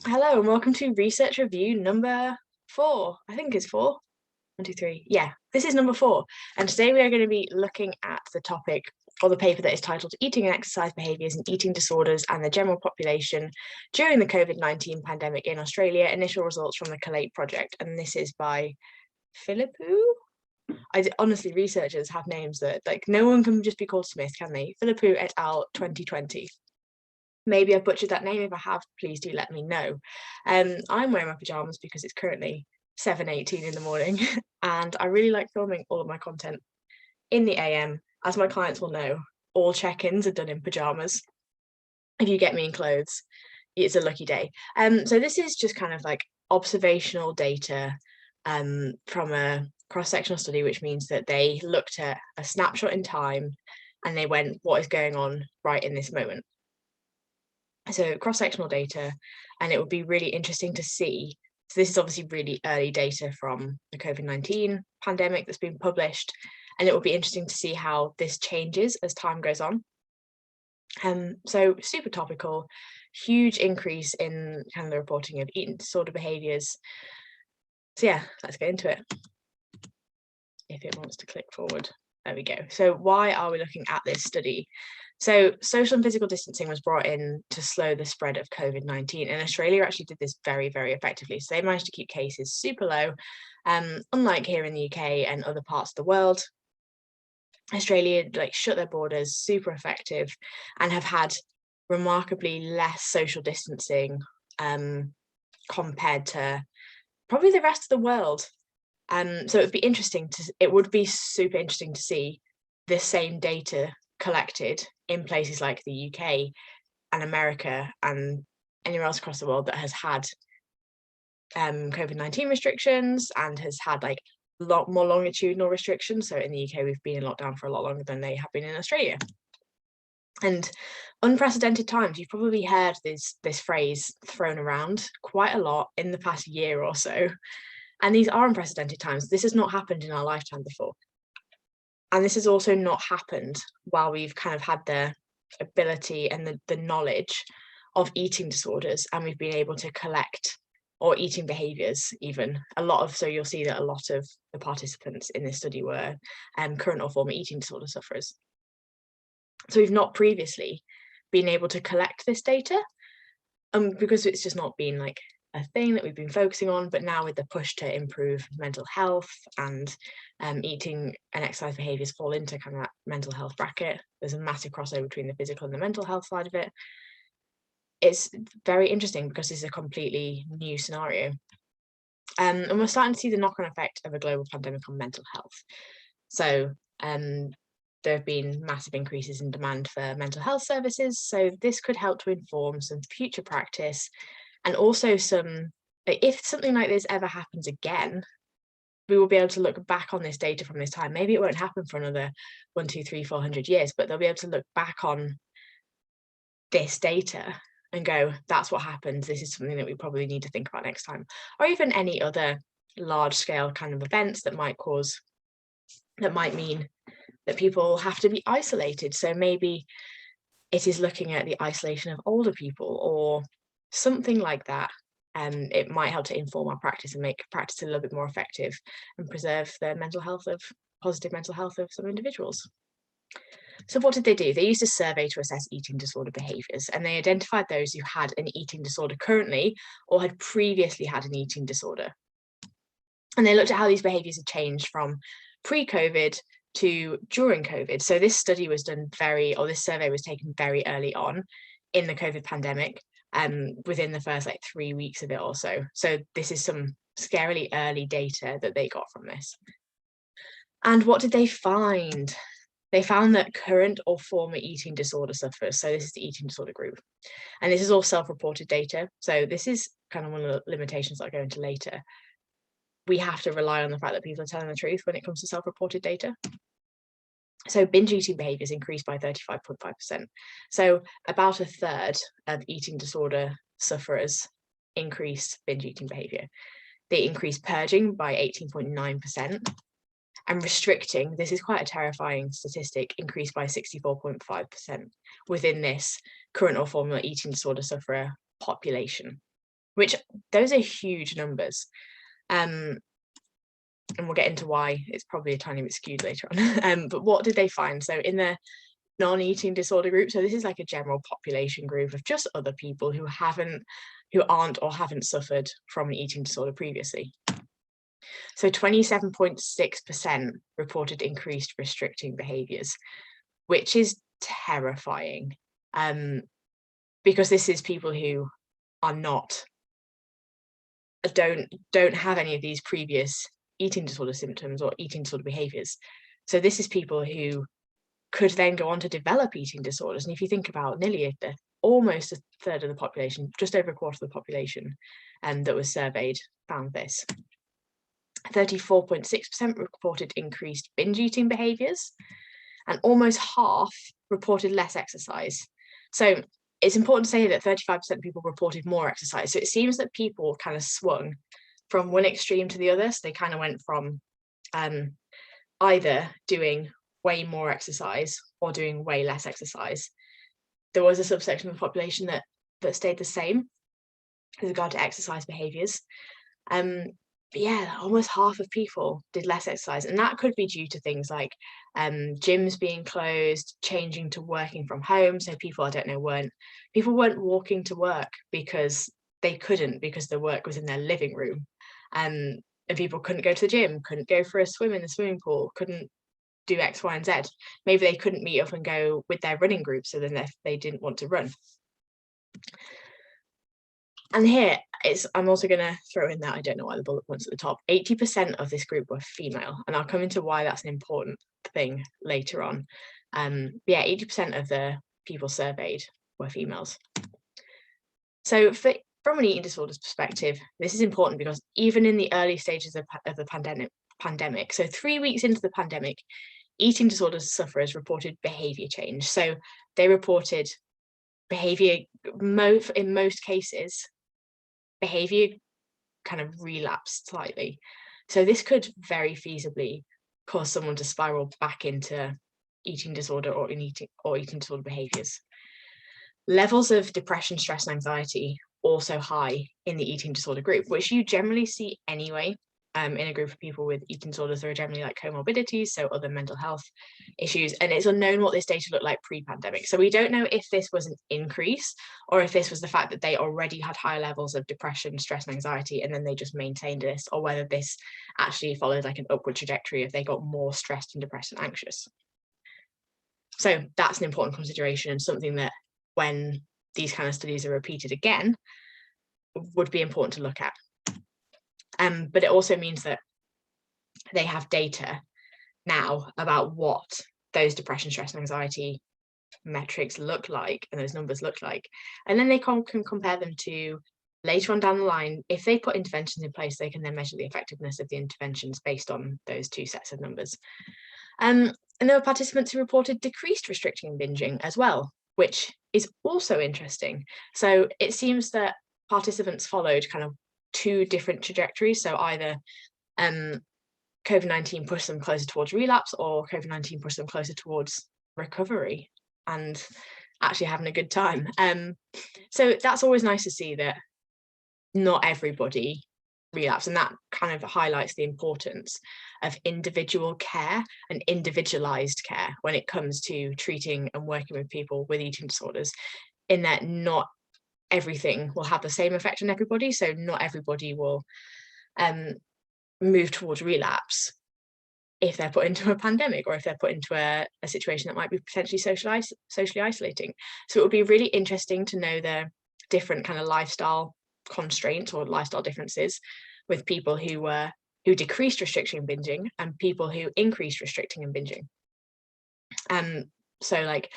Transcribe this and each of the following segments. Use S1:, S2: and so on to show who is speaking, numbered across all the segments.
S1: Hello and welcome to research review number 4. I think it's 4. 1, 2, 3. Yeah, this is number 4. And today we are going to be looking at the topic or the paper that is titled Eating and Exercise Behaviours and Eating Disorders and the General Population During the COVID-19 Pandemic in Australia, Initial Results from the Collate Project. And this is by Philippou. Honestly, researchers have names that, like, no one can just be called Smith, can they? Philippou et al. 2020. Maybe I've butchered that name. If I have, please do let me know. I'm wearing my pajamas because it's currently 7:18 in the morning and I really like filming all of my content in the AM. As my clients will know, all check-ins are done in pajamas. If you get me in clothes, it's a lucky day. So this is just kind of like observational data from a cross-sectional study, which means that they looked at a snapshot in time and they went, what is going on right in this moment? So cross-sectional data, and it would be really interesting to see. So this is obviously really early data from the COVID-19 pandemic that's been published, and it will be interesting to see how this changes as time goes on. So super topical, huge increase in kind of the reporting of eating disorder behaviours. So yeah, let's get into it. If it wants to click forward. There we go. So why are we looking at this study? So social and physical distancing was brought in to slow the spread of COVID-19, and Australia actually did this very, very effectively. So they managed to keep cases super low. Unlike here in the UK and other parts of the world, Australia shut their borders, super effective, and have had remarkably less social distancing compared to probably the rest of the world. So it would be super interesting to see this same data collected in places like the UK and America and anywhere else across the world that has had COVID-19 restrictions and has had a lot more longitudinal restrictions. So in the UK, we've been in lockdown for a lot longer than they have been in Australia. And unprecedented times, you've probably heard this phrase thrown around quite a lot in the past year or so. And these are unprecedented times. This has not happened in our lifetime before. And this has also not happened while we've kind of had the ability and the knowledge of eating disorders, and we've been able to collect, or eating behaviours even. So you'll see that a lot of the participants in this study were current or former eating disorder sufferers. So we've not previously been able to collect this data because it's just not been a thing that we've been focusing on. But now with the push to improve mental health and eating and exercise behaviours fall into kind of that mental health bracket, there's a massive crossover between the physical and the mental health side of it. It's very interesting because it's a completely new scenario. And we're starting to see the knock-on effect of a global pandemic on mental health. So there have been massive increases in demand for mental health services. So this could help to inform some future practice. And also if something like this ever happens again, we will be able to look back on this data from this time. Maybe it won't happen for another 1, 2, 3, 400 years, but they'll be able to look back on this data and go, that's what happened. This is something that we probably need to think about next time. Or even any other large scale kind of events that might mean that people have to be isolated. So maybe it is looking at the isolation of older people or something like that. It might help to inform our practice and make practice a little bit more effective and preserve the positive mental health of some individuals. So what did they do? They used a survey to assess eating disorder behaviours, and they identified those who had an eating disorder currently or had previously had an eating disorder. And they looked at how these behaviours had changed from pre-COVID to during COVID. So this survey was taken very early on in the COVID pandemic, within the first 3 weeks of it or so. So this is some scarily early data that they got from this. And what did they find? They found that current or former eating disorder sufferers, so this is the eating disorder group, and this is all self-reported data. So this is kind of one of the limitations that I'll go into later. We have to rely on the fact that people are telling the truth when it comes to self-reported data. So binge eating behaviours increased by 35.5%. So about a third of eating disorder sufferers increased binge eating behaviour. They increased purging by 18.9%. And restricting, this is quite a terrifying statistic, increased by 64.5% within this current or former eating disorder sufferer population. which those are huge numbers. And we'll get into why it's probably a tiny bit skewed later on. But what did they find? So in the non-eating disorder group, so this is like a general population group of just other people who aren't or haven't suffered from an eating disorder previously. So 27.6% reported increased restricting behaviours, which is terrifying, because this is people who are don't have any of these previous eating disorder symptoms or eating disorder behaviours. So this is people who could then go on to develop eating disorders. And if you think about almost a third of the population, just over a quarter of the population that was surveyed found this. 34.6% reported increased binge eating behaviours, and almost half reported less exercise. So it's important to say that 35% of people reported more exercise. So it seems that people kind of swung from one extreme to the other. So they kind of went from either doing way more exercise or doing way less exercise. There was a subsection of the population that stayed the same with regard to exercise behaviours. But yeah, almost half of people did less exercise, and that could be due to things like gyms being closed, changing to working from home. So people weren't walking to work because they couldn't, because their work was in their living room, and people couldn't go to the gym, couldn't go for a swim in the swimming pool, couldn't do X, Y, and Z. Maybe they couldn't meet up and go with their running group, so then they didn't want to run. And here I'm also going to throw in that I don't know why the bullet points at the top. 80% of this group were female, and I'll come into why that's an important thing later on. Yeah, 80% of the people surveyed were females. So from an eating disorders perspective, this is important because even in the early stages of the pandemic, so 3 weeks into the pandemic, eating disorders sufferers reported behaviour change. So they reported behaviour, in most cases, behaviour kind of relapsed slightly. So this could very feasibly cause someone to spiral back into eating disorder or eating disorder behaviours. Levels of depression, stress, and anxiety also high in the eating disorder group, which you generally see anyway. In a group of people with eating disorders, there are generally like comorbidities, so other mental health issues, and it's unknown what this data looked like pre-pandemic. So we don't know if this was an increase or if this was the fact that they already had high levels of depression, stress, and anxiety, and then they just maintained this, or whether this actually followed like an upward trajectory if they got more stressed and depressed and anxious. So that's an important consideration, and something that when these kind of studies are repeated again would be important to look at. But it also means that they have data now about what those depression, stress, and anxiety metrics look like and those numbers look like. And then they can compare them to later on down the line. If they put interventions in place, they can then measure the effectiveness of the interventions based on those two sets of numbers. And there were participants who reported decreased restricting and binging as well, which is also interesting. So it seems that participants followed kind of two different trajectories. So either COVID-19 pushed them closer towards relapse, or COVID-19 pushed them closer towards recovery and actually having a good time. So that's always nice to see that not everybody relapse, and that kind of highlights the importance of individual care and individualized care when it comes to treating and working with people with eating disorders, in that not everything will have the same effect on everybody. So not everybody will move towards relapse if they're put into a pandemic, or if they're put into a situation that might be potentially socially isolating. So it would be really interesting to know the different kind of lifestyle constraints or lifestyle differences with people who decreased restriction and binging and people who increased restricting and binging. So like,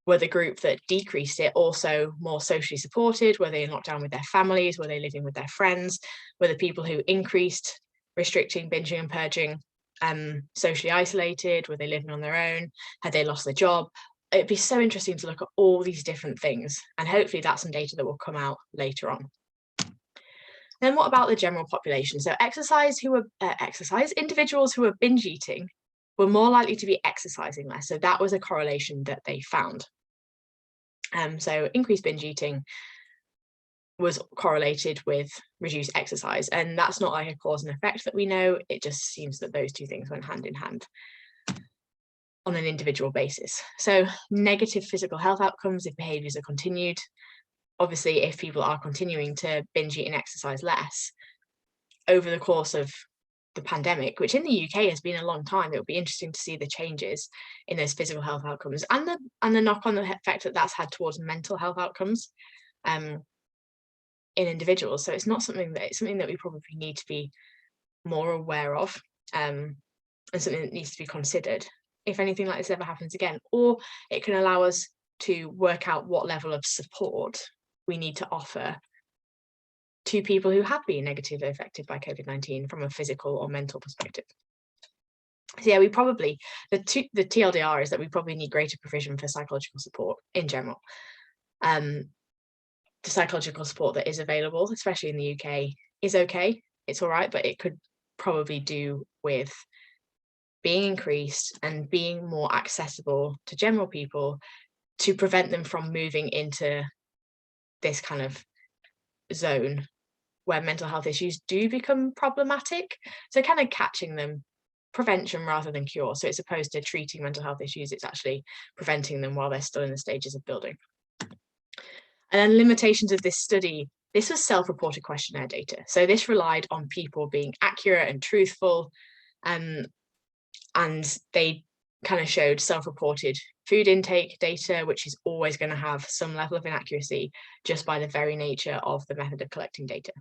S1: were the group that decreased it also more socially supported? Were they in lockdown with their families? Were they living with their friends? Were the people who increased restricting, binging, and purging socially isolated? Were they living on their own? Had they lost their job? It'd be so interesting to look at all these different things, and hopefully that's some data that will come out later on. Then what about the general population? So individuals who were binge eating were more likely to be exercising less. So that was a correlation that they found. So increased binge eating was correlated with reduced exercise. And that's not like a cause and effect that we know. It just seems that those two things went hand in hand on an individual basis. So negative physical health outcomes if behaviours are continued. Obviously, if people are continuing to binge eat and exercise less over the course of the pandemic, which in the UK has been a long time, it will be interesting to see the changes in those physical health outcomes and the knock-on effect that that's had towards mental health outcomes in individuals. So it's something that we probably need to be more aware of, and something that needs to be considered if anything like this ever happens again. Or it can allow us to work out what level of support we need to offer to people who have been negatively affected by COVID-19 from a physical or mental perspective. So yeah, the TLDR is that we probably need greater provision for psychological support in general. The psychological support that is available, especially in the UK, is okay. It's all right, but it could probably do with being increased and being more accessible to general people to prevent them from moving into this kind of zone where mental health issues do become problematic. So kind of catching them, prevention rather than cure. So it's opposed to treating mental health issues, it's actually preventing them while they're still in the stages of building. And then limitations of this study. This was self-reported questionnaire data. So this relied on people being accurate and truthful, and they kind of showed self-reported food intake data, which is always going to have some level of inaccuracy just by the very nature of the method of collecting data.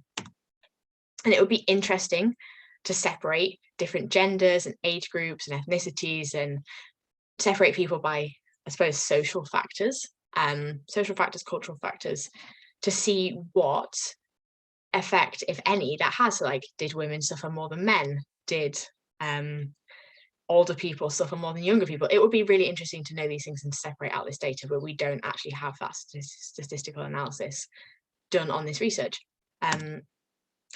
S1: And it would be interesting to separate different genders and age groups and ethnicities and separate people by, I suppose, social factors, cultural factors, to see what effect, if any, that has. Like, did women suffer more than men? Did older people suffer more than younger people? It would be really interesting to know these things and to separate out this data, but we don't actually have that statistical analysis done on this research. And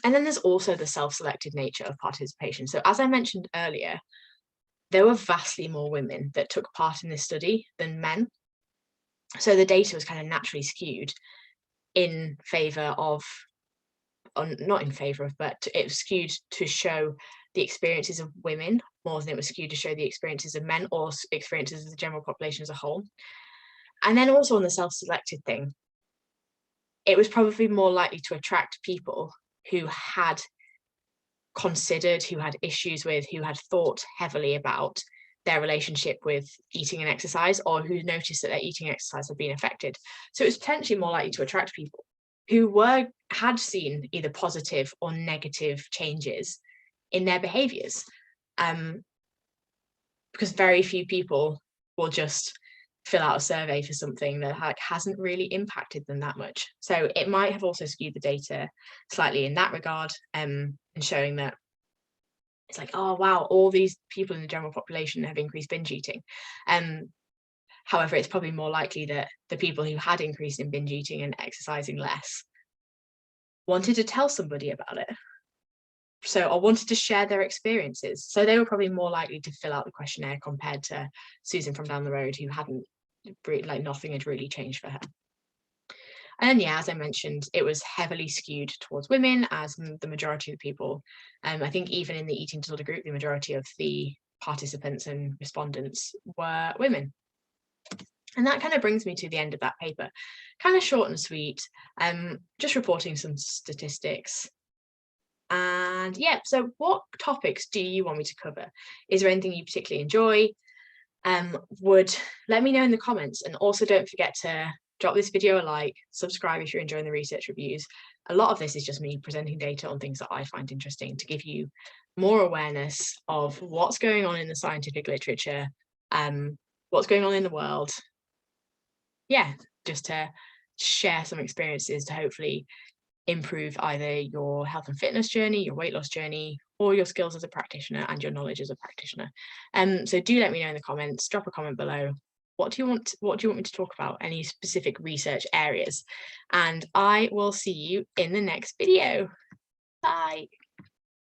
S1: then there's also the self-selected nature of participation. So as I mentioned earlier, there were vastly more women that took part in this study than men. So the data was kind of naturally skewed in favour of, not in favour of, but it was skewed to show the experiences of women more than it was skewed to show the experiences of men or experiences of the general population as a whole. And then also on the self-selected thing, it was probably more likely to attract people who had considered, who had issues with, who had thought heavily about their relationship with eating and exercise, or who noticed that their eating and exercise had been affected. So it was potentially more likely to attract people who had seen either positive or negative changes in their behaviours, because very few people will just fill out a survey for something that hasn't really impacted them that much. So it might have also skewed the data slightly in that regard, and showing that it's like, oh wow, all these people in the general population have increased binge eating. However, it's probably more likely that the people who had increased in binge eating and exercising less wanted to tell somebody about it. So, or wanted to share their experiences. So they were probably more likely to fill out the questionnaire compared to Susan from down the road, who hadn't, like, nothing had really changed for her. And then, yeah, as I mentioned, it was heavily skewed towards women, as the majority of the people. I think even in the eating disorder group, the majority of the participants and respondents were women. And that kind of brings me to the end of that paper. Kind of short and sweet, just reporting some statistics. And yeah, so what topics do you want me to cover? Is there anything you particularly enjoy? Let me know in the comments, and also don't forget to drop this video a like, subscribe if you're enjoying the research reviews. A lot of this is just me presenting data on things that I find interesting to give you more awareness of what's going on in the scientific literature, what's going on in the world. Yeah, just to share some experiences to hopefully improve either your health and fitness journey, your weight loss journey, or your skills as a practitioner and your knowledge as a practitioner. So do let me know in the comments, drop a comment below. What do you want me to talk about? Any specific research areas? And I will see you in the next video. Bye.